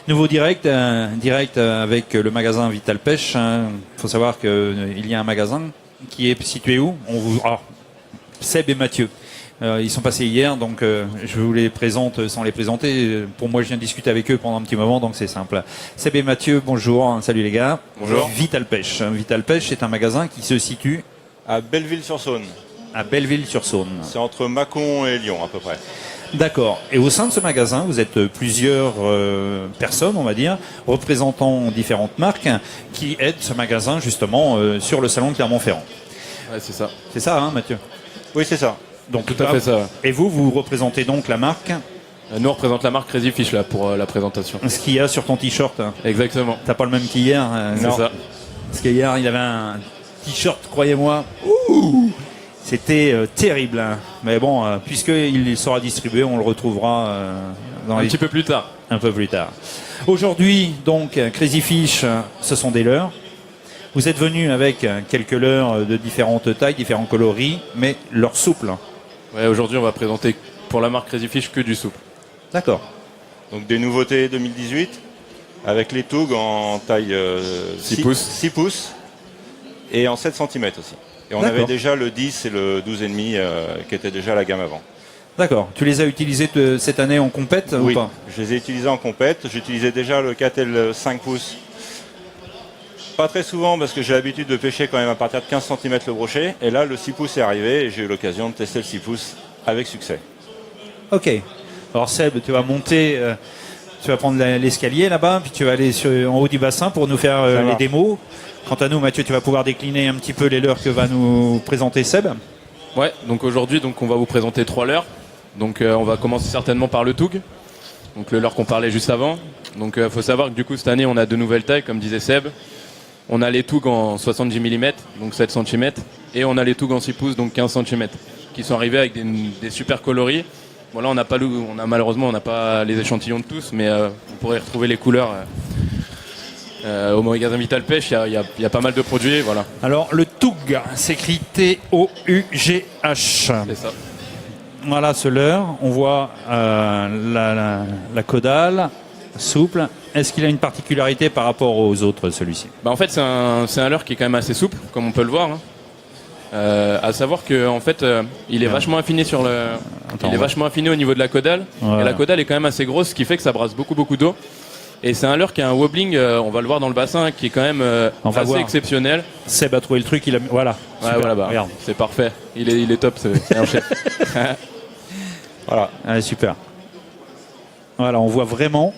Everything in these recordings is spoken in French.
Nouveau direct, avec le magasin Vital Pêche. Il faut savoir qu'il y a un magasin qui est situé où? Seb et Mathieu. Ils sont passés hier, donc je vous les présente sans les présenter. Pour moi, je viens de discuter avec eux pendant un petit moment, donc c'est simple. Seb et Mathieu, bonjour. Salut les gars. Bonjour. Vital Pêche. Vital Pêche est un magasin qui se situe à Belleville-sur-Saône. À Belleville-sur-Saône. C'est entre Mâcon et Lyon à peu près. D'accord. Et au sein de ce magasin, vous êtes plusieurs personnes, on va dire, représentant différentes marques, qui aident ce magasin justement sur le salon de Clermont-Ferrand. Ouais, c'est ça. C'est ça, hein, Mathieu? Oui, c'est ça. Donc tout à fait ça. Et vous représentez donc la marque? Nous, on représente la marque Crazy Fish là pour la présentation. Ce qu'il y a sur ton t-shirt. Exactement. T'as pas le même qu'hier? C'est ça. Parce qu'hier, il avait un t-shirt, croyez-moi. Ouh, c'était terrible. Hein. Mais bon, puisqu'il sera distribué, on le retrouvera petit peu plus tard. Un peu plus tard. Aujourd'hui, donc, Crazy Fish, ce sont des leurres. Vous êtes venus avec quelques leurres de différentes tailles, différents coloris, mais leurres souples. Ouais, aujourd'hui, on va présenter pour la marque Crazy Fish que du souple. D'accord. Donc des nouveautés 2018 avec les Toug en taille 6 pouces et en 7 cm aussi. Et on avait déjà le 10 et le 12,5 qui étaient déjà à la gamme avant. D'accord. Tu les as utilisés cette année en compète ou pas? Je les ai utilisés en compète. J'utilisais déjà le Catel 5 pouces. Pas très souvent parce que j'ai l'habitude de pêcher quand même à partir de 15 cm le brochet. Et là, le 6 pouces est arrivé et j'ai eu l'occasion de tester le 6 pouces avec succès. Ok. Alors Seb, tu vas monter, tu vas prendre l'escalier là-bas, puis tu vas aller en haut du bassin pour nous faire les démos. Quant à nous, Mathieu, tu vas pouvoir décliner un petit peu les leurres que va nous présenter Seb. Ouais, donc aujourd'hui, on va vous présenter 3 leurres. Donc on va commencer certainement par le Toug, donc le leurre qu'on parlait juste avant. Donc il faut savoir que du coup cette année on a de nouvelles tailles, comme disait Seb. On a les Toug en 70 mm, donc 7 cm, et on a les Toug en 6 pouces, donc 15 cm, qui sont arrivés avec des super coloris. Bon là malheureusement on n'a pas les échantillons de tous, mais vous pourrez retrouver les couleurs au magasin Vital Pêche. Il y a pas mal de produits, voilà. Alors le Toug s'écrit T-O-U-G-H. C'est ça. Voilà ce leurre, on voit la caudale souple. Est-ce qu'il a une particularité par rapport aux autres, celui-ci? En fait, c'est un leurre qui est quand même assez souple, comme on peut le voir. Hein. À savoir que en fait, il est vachement affiné vachement affiné au niveau de la caudale. Ouais. Et la caudale est quand même assez grosse, ce qui fait que ça brasse beaucoup d'eau. Et c'est un leurre qui a un wobbling, on va le voir dans le bassin, qui est quand même assez exceptionnel. Seb a trouvé le truc, voilà. Ouais, voilà, c'est parfait. Il est top, c'est un chef. Voilà. Allez, super. Voilà, on voit vraiment.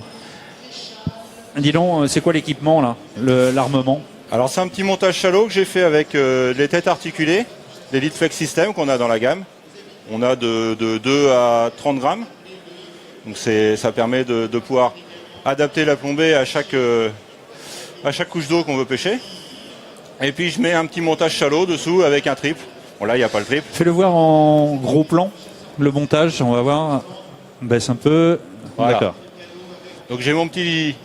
Dis donc, c'est quoi l'équipement là, l'armement? Alors c'est un petit montage shallow que j'ai fait avec les têtes articulées, les Lead Flex System qu'on a dans la gamme. On a de 2 à 30 grammes. Donc ça permet de pouvoir adapter la plombée à chaque couche d'eau qu'on veut pêcher. Et puis je mets un petit montage shallow dessous avec un triple. Bon là il n'y a pas le triple. Fais-le voir en gros plan, le montage, on va voir. Baisse un peu. Voilà. D'accord. Donc j'ai mon petit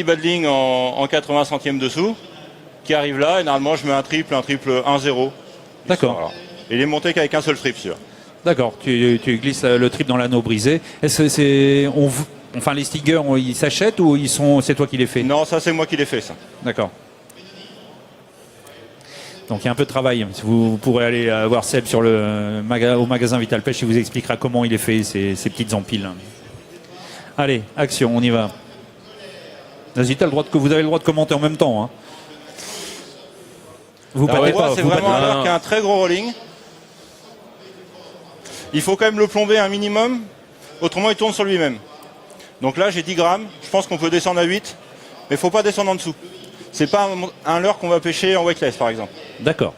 badling en 80 centièmes dessous qui arrive là et normalement je mets un triple 1-0. D'accord. Voilà. Et il est monté qu'avec un seul triple sûr. D'accord, tu glisses le triple dans l'anneau brisé. Est-ce que les stiggers, ils s'achètent ou c'est toi qui les fais? Non, ça c'est moi qui les fais ça. D'accord. Donc il y a un peu de travail. Vous pourrez aller voir Seb au magasin Vital Pêche, il vous expliquera comment il est fait ces petites empiles. Allez, action, on y va. Vas-y, vous avez le droit de commenter en même temps. Hein. C'est vraiment un leurre qui a un très gros rolling. Il faut quand même le plomber un minimum, autrement il tourne sur lui-même. Donc là j'ai 10 grammes, je pense qu'on peut descendre à 8, mais il ne faut pas descendre en dessous. C'est pas un leurre qu'on va pêcher en weightless par exemple. D'accord.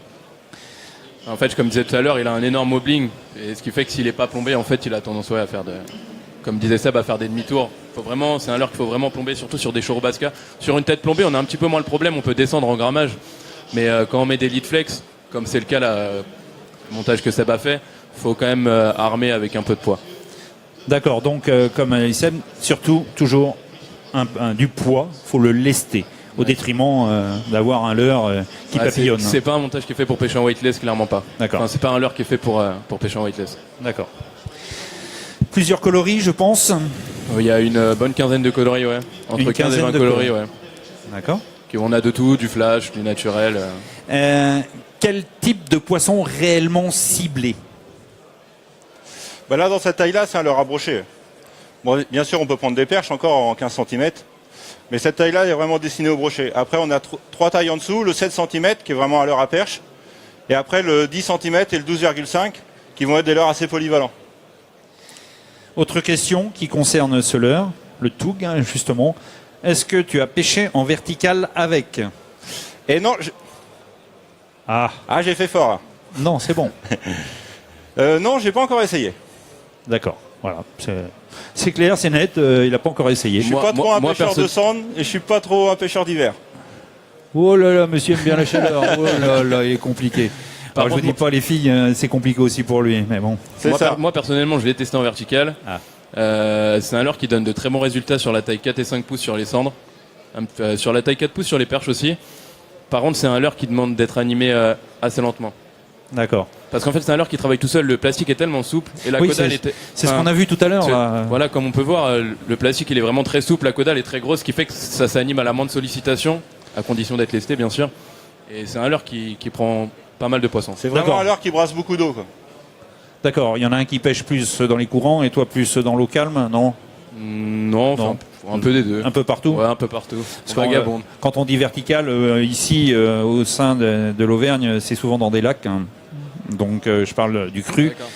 En fait, comme je disais tout à l'heure, il a un énorme wobbling, et ce qui fait que s'il n'est pas plombé, en fait, il a tendance à faire comme disait Seb, à faire des demi-tours. C'est un leurre qu'il faut vraiment plomber, surtout sur des chorobasca. Sur une tête plombée, on a un petit peu moins le problème, on peut descendre en grammage. Mais quand on met des lead flex, comme c'est le cas là, le montage que Seb a fait, il faut quand même armer avec un peu de poids. D'accord, donc comme Seb, surtout toujours du poids, il faut le lester. Au détriment d'avoir un leurre qui papillonne. C'est pas un montage qui est fait pour pêcher en weightless, clairement pas. D'accord. C'est pas un leurre qui est fait pour pêcher en weightless. D'accord. Plusieurs coloris, je pense. Il y a une bonne quinzaine de coloris, ouais. Entre Une 15 et quinzaine 20 de coloris, ouais. D'accord. On a de tout, du flash, du naturel. Quel type de poisson réellement ciblé? Bah là, dans cette taille-là, c'est un leurre à brochet. Bon, bien sûr, on peut prendre des perches encore en 15 cm. Mais cette taille-là est vraiment destinée au brochet. Après, on a trois tailles en dessous. Le 7 cm qui est vraiment un leurre à perche. Et après, le 10 cm et le 12,5 qui vont être des leurres assez polyvalents. Autre question qui concerne ce leurre, le toug, hein, justement. Est-ce que tu as pêché en vertical avec? Et non, Ah, j'ai fait fort. Là. non, c'est bon. Non, j'ai pas encore essayé. D'accord, voilà. C'est clair, c'est net, il n'a pas encore essayé. Je suis Moi- pas trop moi- un moi, pêcheur de cendre et je suis pas trop un pêcheur d'hiver. Oh là là, monsieur aime bien la chaleur. Oh là là, il est compliqué. Par Alors, je contre, vous dis pas, les filles, c'est compliqué aussi pour lui, mais bon. C'est ça. Moi, personnellement, je l'ai testé en vertical. Ah. C'est un leurre qui donne de très bons résultats sur la taille 4 et 5 pouces sur les cendres. Sur la taille 4 pouces sur les perches aussi. Par contre, c'est un leurre qui demande d'être animé assez lentement. D'accord. Parce qu'en fait, c'est un leurre qui travaille tout seul. Le plastique est tellement souple et la Oui, caudale c'est ce qu'on a vu tout à l'heure. là. Voilà, comme on peut voir, le plastique il est vraiment très souple, la caudale est très grosse, ce qui fait que ça s'anime à la moindre sollicitation, à condition d'être lesté bien sûr. Et c'est un leurre qui prend pas mal de poissons. C'est vraiment D'accord. un leurre qui brasse beaucoup d'eau. Quoi. D'accord, il y en a un qui pêche plus dans les courants et toi plus dans l'eau calme, non? Non, Non. enfin, un peu des deux. Un peu partout? Ouais, un peu partout. Parce On qu'on, vagabonde. quand on dit vertical, ici, au sein de l'Auvergne, c'est souvent dans des lacs. Hein. Donc, je parle du cru. D'accord.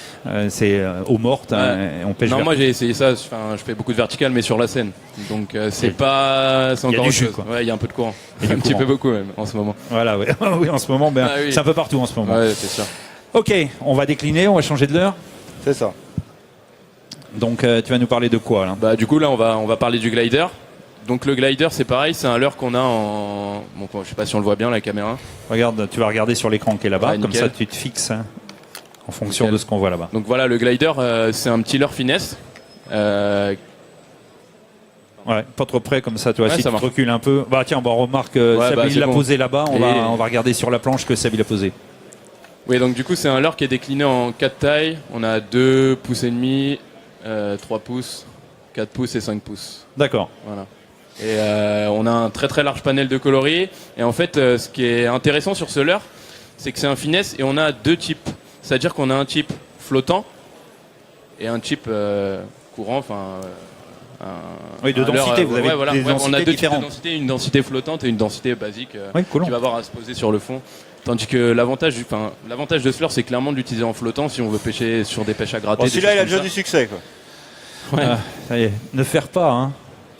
C'est eau morte. Hein, et on pêche Non, moi vertical. j'ai essayé ça, je fais beaucoup de vertical mais sur la Seine. Donc c'est pas. C'est Il y a encore du autre jus, chose. quoi. Ouais, il y a un peu de courant. Il y a Un du petit courant. peu beaucoup même en ce moment. Voilà, ouais. Oui, en ce moment, ben, Ah oui. c'est un peu partout en ce moment. Ouais, c'est sûr. Ok, on va décliner, on va changer de l'heure. C'est ça. Donc, tu vas nous parler de quoi là? Bah du coup là on va parler du glider. Donc le glider c'est pareil, c'est un leurre qu'on a en. Bon, je sais pas si on le voit bien la caméra. Regarde, tu vas regarder sur l'écran qui est là-bas, Ouais, comme nickel. ça tu te fixes hein, en fonction Nickel. de ce qu'on voit là-bas. Donc voilà le glider c'est un petit leurre finesse. Ouais, pas trop près comme ça, tu vois, Ouais, si ça tu te marche. recules un peu. Bah tiens, on remarque, Ouais, Seb, bah, il c'est l'a bon. posé là-bas, Et- on va regarder sur la planche que Seb il a posé. Oui donc du coup c'est un leurre qui est décliné en 4 tailles. On a 2 pouces et demi, 3 pouces, 4 pouces et 5 pouces. D'accord. Voilà. Et on a un très très large panel de coloris. Et en fait, ce qui est intéressant sur ce leurre, c'est que c'est un finesse et on a deux types. C'est-à-dire qu'on a un type flottant et un type courant. Enfin, Oui, de un leurre, densité, vous avez voilà. des Ouais, on a densités deux types de différentes. densité, une densité flottante et une densité basique Oui, cool. qui va avoir à se poser sur le fond. Tandis que l'avantage de ce leurre, c'est clairement de l'utiliser en flottant si on veut pêcher sur des pêches à gratter. Bon, des celui-là, il a choses déjà comme du succès. Quoi. ça. Ouais. Ah, ça y est, ne faire pas, hein.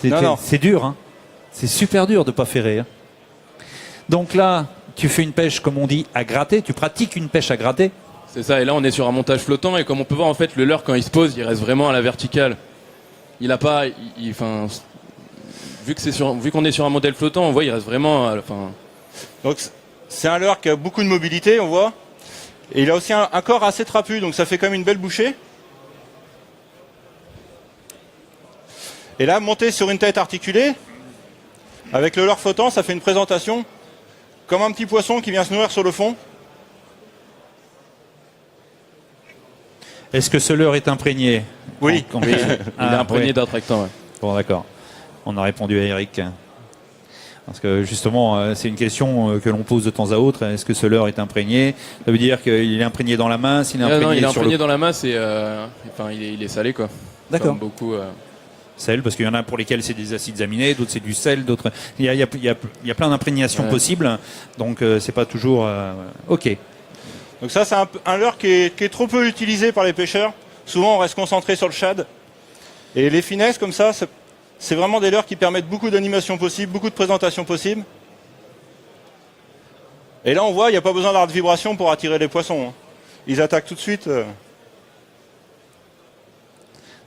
Non. C'est dur, hein. C'est super dur de pas ferrer. Hein. Donc là, tu fais une pêche, comme on dit, à gratter. Tu pratiques une pêche à gratter. C'est ça, et là on est sur un montage flottant et comme on peut voir en fait le leurre quand il se pose il reste vraiment à la verticale. Il a pas, enfin, vu qu'on est sur un modèle flottant, on voit il reste vraiment, enfin. Donc, c'est un leurre qui a beaucoup de mobilité, on voit. Et il a aussi un corps assez trapu, donc ça fait comme une belle bouchée. Et là, monter sur une tête articulée, avec le leurre flottant, ça fait une présentation comme un petit poisson qui vient se nourrir sur le fond. Est-ce que ce leurre est imprégné? Oui. En- en- Il est Ah, imprégné ouais. d'attractant. Ouais. Bon, d'accord. On a répondu à Eric. Parce que justement, c'est une question que l'on pose de temps à autre. Est-ce que ce leurre est imprégné? Ça veut dire qu'il est imprégné dans la main, s'il est imprégné, Non, il est sur imprégné le dans la masse et enfin il est salé quoi. D'accord. Comme beaucoup. sel, parce qu'il y en a pour lesquels c'est des acides aminés, d'autres c'est du sel, d'autres. Il y a plein d'imprégnation Ouais. possibles, donc c'est pas toujours. Ok. Donc ça, c'est un leurre qui est trop peu utilisé par les pêcheurs. Souvent, on reste concentré sur le shad. Et les finesses, comme ça, c'est vraiment des leurres qui permettent beaucoup d'animation possible, beaucoup de présentation possible. Et là, on voit, il n'y a pas besoin d'avoir de vibration pour attirer les poissons. Hein. Ils attaquent tout de suite.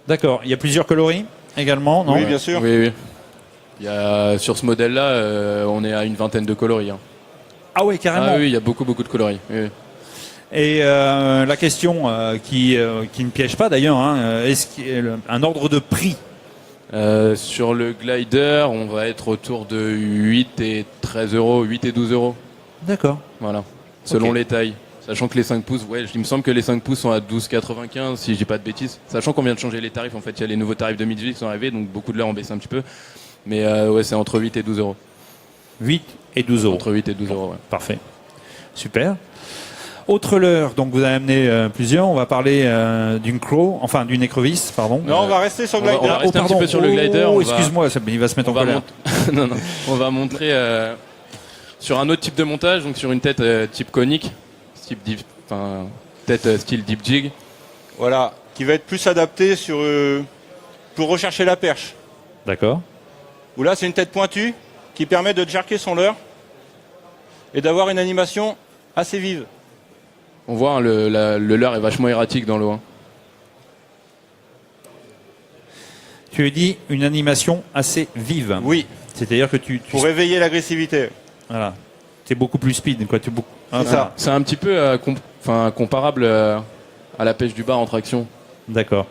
D'accord. Il y a plusieurs coloris également, non? Oui, bien sûr. Oui. Il y a, sur ce modèle-là, on est à une vingtaine de coloris. Hein. Ah oui, carrément. Ah oui, il y a beaucoup de coloris. Oui. Et la question qui ne piège pas d'ailleurs, hein, est-ce qu'il y a un ordre de prix? Sur le glider, on va être autour de 8 et 13 euros, 8 et 12 euros. D'accord. Voilà. Selon Ok. les tailles. Sachant que les 5 pouces, ouais, il me semble que les 5 pouces sont à 12,95 si je dis pas de bêtises. Sachant qu'on vient de changer les tarifs, en fait, il y a les nouveaux tarifs de midi qui sont arrivés, donc beaucoup de leurres ont baissé un petit peu. Mais ouais, c'est entre 8 et 12 euros. 8 et 12 euros. Entre 8 et 12 euros, ouais. Parfait. Super. Autre leurre, donc vous avez amené plusieurs. On va parler d'une crow, enfin d'une écrevisse, pardon. Non, on va rester sur le glider. On va rester un petit peu sur le glider. Excuse-moi, il va se mettre en colère. Non, non. On va montrer sur un autre type de montage, donc sur une tête type conique, type tête style deep jig. Voilà, qui va être plus adapté pour rechercher la perche. D'accord. Où là, c'est une tête pointue qui permet de jerker son leurre et d'avoir une animation assez vive. On voit, hein, le leurre est vachement erratique dans l'eau. Hein. Tu as dit une animation assez vive. Oui. C'est-à-dire que pour réveiller l'agressivité. Voilà. Tu es beaucoup plus speed, quoi. C'est ça. C'est un petit peu comparable à la pêche du bar en traction. D'accord.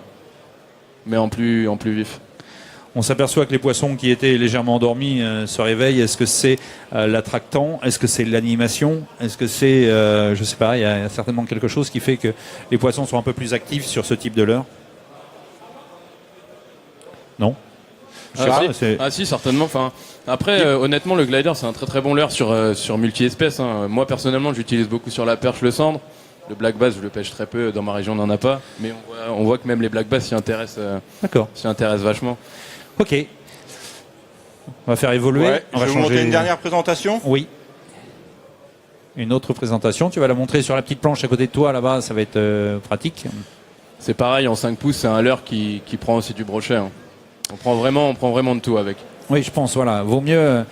Mais en plus vif. On s'aperçoit que les poissons qui étaient légèrement endormis se réveillent. Est-ce que c'est l'attractant? Est-ce que c'est l'animation? Est-ce que c'est, je sais pas, il y a certainement quelque chose qui fait que les poissons sont un peu plus actifs sur ce type de leurre? Non? Si, certainement. Enfin, après, honnêtement, le glider, c'est un très très bon leurre sur multi-espèces. Hein. Moi, personnellement, j'utilise beaucoup sur la perche, le cendre. Le black bass, je le pêche très peu. Dans ma région, on n'en a pas. Mais on voit que même les black bass s'y intéressent vachement. Ok. On va faire évoluer. Ouais, on va je vais vous montrer une dernière présentation. Oui. Une autre présentation. Tu vas la montrer sur la petite planche à côté de toi, là-bas. Ça va être pratique. C'est pareil, en 5 pouces, c'est un leurre qui prend aussi du brochet. Hein. On prend vraiment de tout avec. Oui, je pense, voilà. Vaut mieux...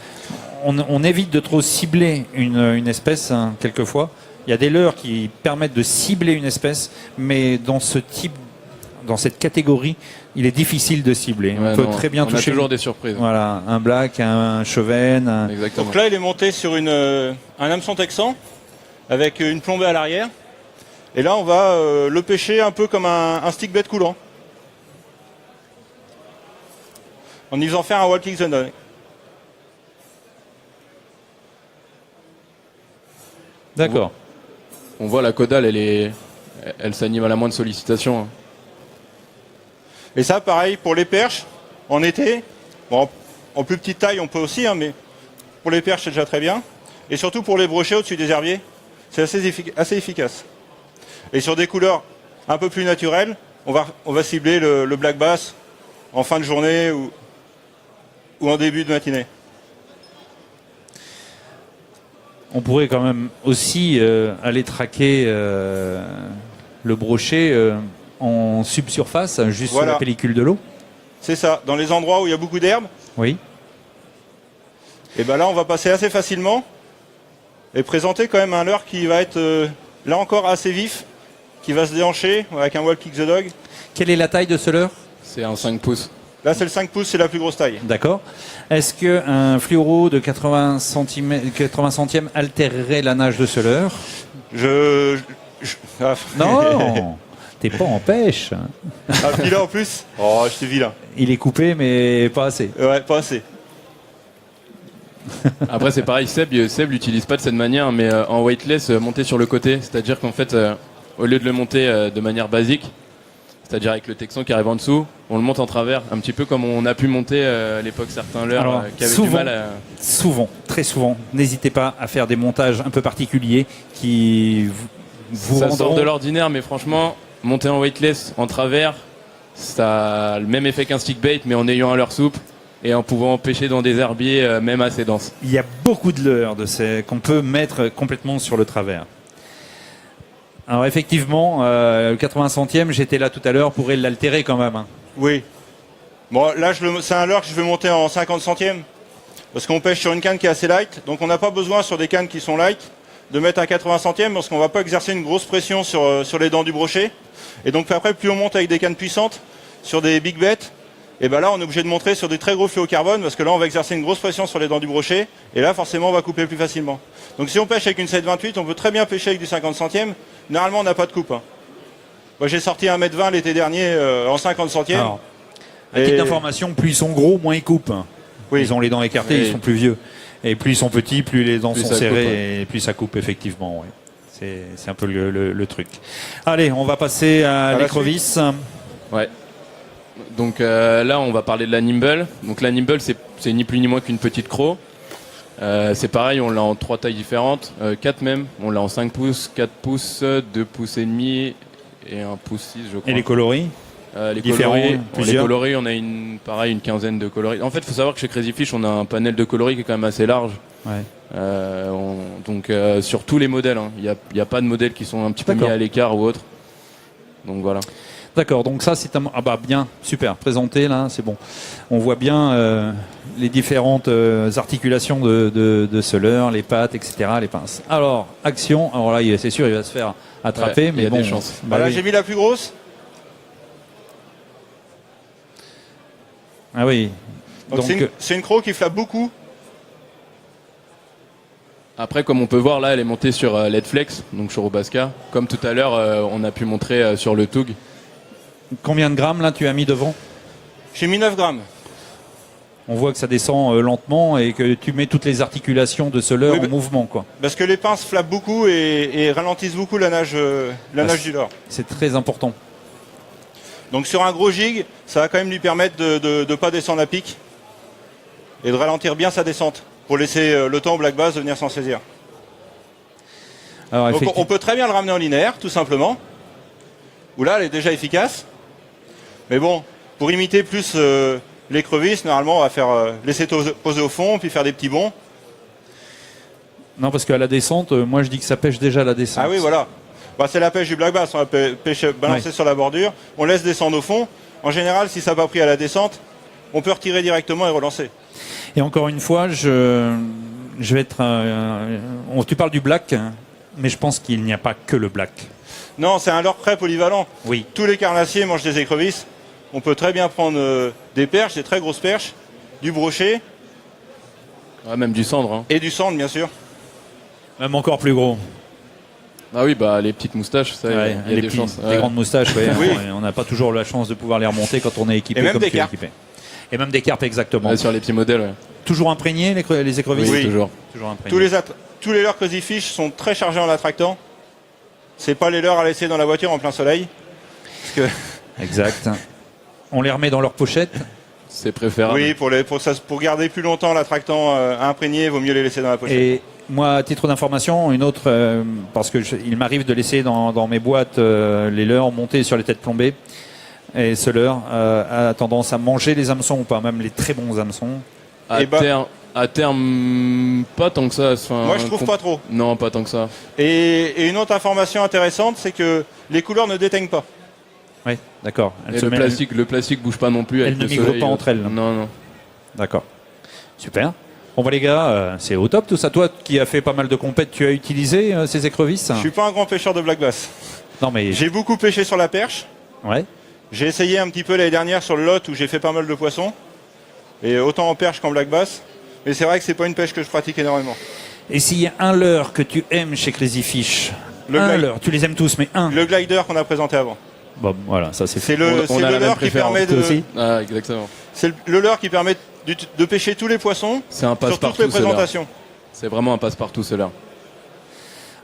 On évite de trop cibler une espèce, hein, quelquefois. Il y a des leurres qui permettent de cibler une espèce, mais dans cette catégorie, il est difficile de cibler. Ouais, on peut très bien toucher. On a toujours des surprises. Voilà, un black, un chevenne. Exactement. Donc là, il est monté sur un hameçon texan avec une plombée à l'arrière. Et là, on va le pêcher un peu comme un stick-bait coulant. En y faisant faire un walking the dog. D'accord. On voit la caudale, elle s'anime à la moindre sollicitation. Hein. Et ça, pareil, pour les perches, en été, bon, en plus petite taille, on peut aussi, hein, mais pour les perches, c'est déjà très bien. Et surtout pour les brochets au-dessus des herbiers, c'est assez efficace. Et sur des couleurs un peu plus naturelles, on va cibler le black bass en fin de journée ou en début de matinée. On pourrait quand même aussi aller traquer le brochet en subsurface, juste sur la pellicule de l'eau. C'est ça, dans les endroits où il y a beaucoup d'herbe. Oui. Et bien là, on va passer assez facilement et présenter quand même un leurre qui va être, là encore, assez vif, qui va se déhancher avec un wall kick the dog. Quelle est la taille de ce leurre? C'est un 5 pouces. Là, c'est le 5 pouces, c'est la plus grosse taille. D'accord. Est-ce qu'un fluoro de 80 centièmes altérerait la nage de ce leurre? Non. T'es pas en pêche. Ah, puis là, en plus, oh, je suis vilain. Il est coupé, mais pas assez. Ouais, pas assez. Après, c'est pareil, Seb l'utilise pas de cette manière, mais en weightless, monter sur le côté. C'est-à-dire qu'en fait, au lieu de le monter de manière basique, c'est-à-dire avec le texan qui arrive en dessous, on le monte en travers, un petit peu comme on a pu monter à l'époque certains leurres qui avaient du mal à... Souvent, très souvent, n'hésitez pas à faire des montages un peu particuliers qui vous ça rendront... sort de l'ordinaire, mais franchement, monter en weightless, en travers, ça a le même effet qu'un stick bait, mais en ayant un leurre souple et en pouvant pêcher dans des herbiers même assez denses. Il y a beaucoup de leurres qu'on peut mettre complètement sur le travers. Alors effectivement, le 80 centièmes, j'étais là tout à l'heure, pourrait l'altérer quand même. Hein. Oui. Bon, là, c'est un leurre que je vais monter en 50 centièmes. Parce qu'on pêche sur une canne qui est assez light. Donc on n'a pas besoin sur des cannes qui sont light de mettre un 80 centièmes parce qu'on ne va pas exercer une grosse pression sur les dents du brochet. Et donc après, plus on monte avec des cannes puissantes sur des big bets, et ben là on est obligé de montrer sur des très gros fluocarbone parce que là on va exercer une grosse pression sur les dents du brochet. Et là forcément on va couper plus facilement. Donc si on pêche avec une 728, on peut très bien pêcher avec du 50 centièmes. Normalement on n'a pas de coupe. Hein. Moi j'ai sorti 1,20 m l'été dernier en 50 centièmes. Alors, à titre d'information, plus ils sont gros, moins ils coupent. Oui. Ils ont les dents écartées, ils sont plus vieux. Et plus ils sont petits, plus les dents sont serrées et plus ça coupe effectivement. Oui. C'est un peu le truc. Allez, on va passer à l'écrevisse. Ouais. Donc là, on va parler de la Nimble. Donc la Nimble, c'est ni plus ni moins qu'une petite croc. C'est pareil, on l'a en 3 tailles différentes, 4 même. On l'a en 5 pouces, 4 pouces, 2 pouces et demi et 1 pouce 6, je crois. Et les coloris les coloris, on a une quinzaine de coloris. En fait, il faut savoir que chez Crazy Fish, on a un panel de coloris qui est quand même assez large. Ouais. Donc sur tous les modèles, il n'y a pas de modèles qui sont un petit peu mis à l'écart ou autre. Donc voilà. D'accord, donc ça c'est bien, super, présenté là, c'est bon. On voit bien les différentes articulations de ce leurre, les pattes, etc., les pinces. Alors, action, alors là c'est sûr il va se faire attraper, mais il y a bon. des chances. Voilà, j'ai mis la plus grosse. Ah oui. Donc c'est une croc qui flappe beaucoup. Après, comme on peut voir là, elle est montée sur LED Flex, donc sur Robasca. Comme tout à l'heure, on a pu montrer sur le Tug. Combien de grammes là tu as mis devant? J'ai mis 9 grammes. On voit que ça descend lentement et que tu mets toutes les articulations de ce leurre en mouvement, quoi. Parce que les pinces flappent beaucoup et ralentissent beaucoup la nage du leurre. C'est très important. Donc sur un gros jig, ça va quand même lui permettre de ne pas descendre à pic et de ralentir bien sa descente pour laisser le temps au black bass de venir s'en saisir. Alors, donc on peut très bien le ramener en linéaire, tout simplement. Où là, elle est déjà efficace. Mais bon, pour imiter plus l'écrevisse, normalement, on va faire laisser poser au fond, puis faire des petits bonds. Non, parce qu'à la descente, moi je dis que ça pêche déjà à la descente. Ah oui, voilà. Bah, c'est la pêche du black bass. On va balancer sur la bordure. On laisse descendre au fond. En général, si ça n'a pas pris à la descente, on peut retirer directement et relancer. Et encore une fois, je vais être... tu parles du black, mais je pense qu'il n'y a pas que le black. Non, c'est un leurre très polyvalent. Oui. Tous les carnassiers mangent des écrevisses. On peut très bien prendre des perches, des très grosses perches, du brochet. Ouais, même du cendre. Hein. Et du cendre, bien sûr. Même encore plus gros. Ah oui, bah les petites moustaches, ça, il y a des chances. Les grandes moustaches, ouais, oui. On n'a pas toujours la chance de pouvoir les remonter quand on est équipé et même comme des tu es carpes. équipé. Et même des carpes, exactement. Ouais, sur les petits modèles, ouais. Toujours imprégné les écrevisses? Oui, toujours. Toujours imprégné. Tous les leurres Crazy Fish sont très chargés en attractant. C'est pas les leurres à laisser dans la voiture en plein soleil. Parce que... Exact. On les remet dans leur pochette. C'est préférable. Oui, pour garder plus longtemps l'attractant imprégné, il vaut mieux les laisser dans la pochette. Et moi, à titre d'information, une autre, parce que il m'arrive de laisser dans mes boîtes les leurres montés sur les têtes plombées. Et ce leurre a tendance à manger les hameçons ou pas, même les très bons hameçons. À terme, pas tant que ça. Enfin, moi, je trouve pas trop. Non, pas tant que ça. Et une autre information intéressante, c'est que les couleurs ne déteignent pas. Oui, d'accord. Le plastique bouge pas non plus. Elles ne migrent pas entre elles. Non. D'accord. Super. Bon, bah, les gars, c'est au top tout ça. Toi qui as fait pas mal de compètes, tu as utilisé ces écrevisses? Je suis pas un grand pêcheur de black bass. Non, mais... J'ai beaucoup pêché sur la perche. Ouais. J'ai essayé un petit peu l'année dernière sur le lot où j'ai fait pas mal de poissons. Et autant en perche qu'en black bass. Mais c'est vrai que c'est pas une pêche que je pratique énormément. Et s'il y a un leurre que tu aimes chez Crazy Fish, leurre, tu les aimes tous, mais un. Le glider qu'on a présenté avant. Bon, voilà, ça c'est le leurre qui permet de. Ah, exactement. C'est le leurre qui permet de pêcher tous les poissons. C'est un passe-partout. Sur toutes les présentations. C'est vraiment un passe-partout, ce leurre.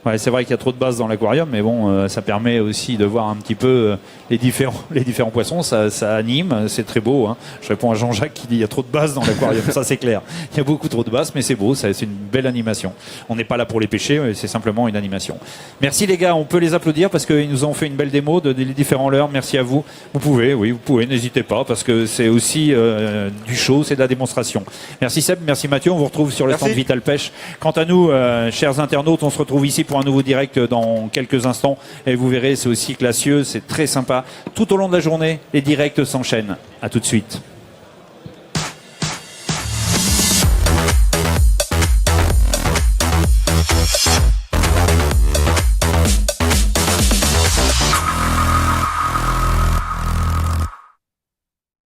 Ouais, c'est vrai qu'il y a trop de bases dans l'aquarium, mais bon, ça permet aussi de voir un petit peu les différents poissons. Ça anime, c'est très beau. Hein. Je réponds à Jean-Jacques qui dit il y a trop de bases dans l'aquarium. Ça, c'est clair. Il y a beaucoup trop de bases, mais c'est beau. C'est une belle animation. On n'est pas là pour les pêcher, c'est simplement une animation. Merci les gars, on peut les applaudir parce qu'ils nous ont fait une belle démo des différents leurres. Merci à vous. Vous pouvez, n'hésitez pas parce que c'est aussi du show, c'est de la démonstration. Merci Seb, merci Mathieu. On vous retrouve sur le stand Vital Pêche. Quant à nous, chers internautes, on se retrouve ici pour un nouveau direct dans quelques instants et vous verrez, c'est aussi classieux, c'est très sympa. Tout au long de la journée, les directs s'enchaînent. À tout de suite.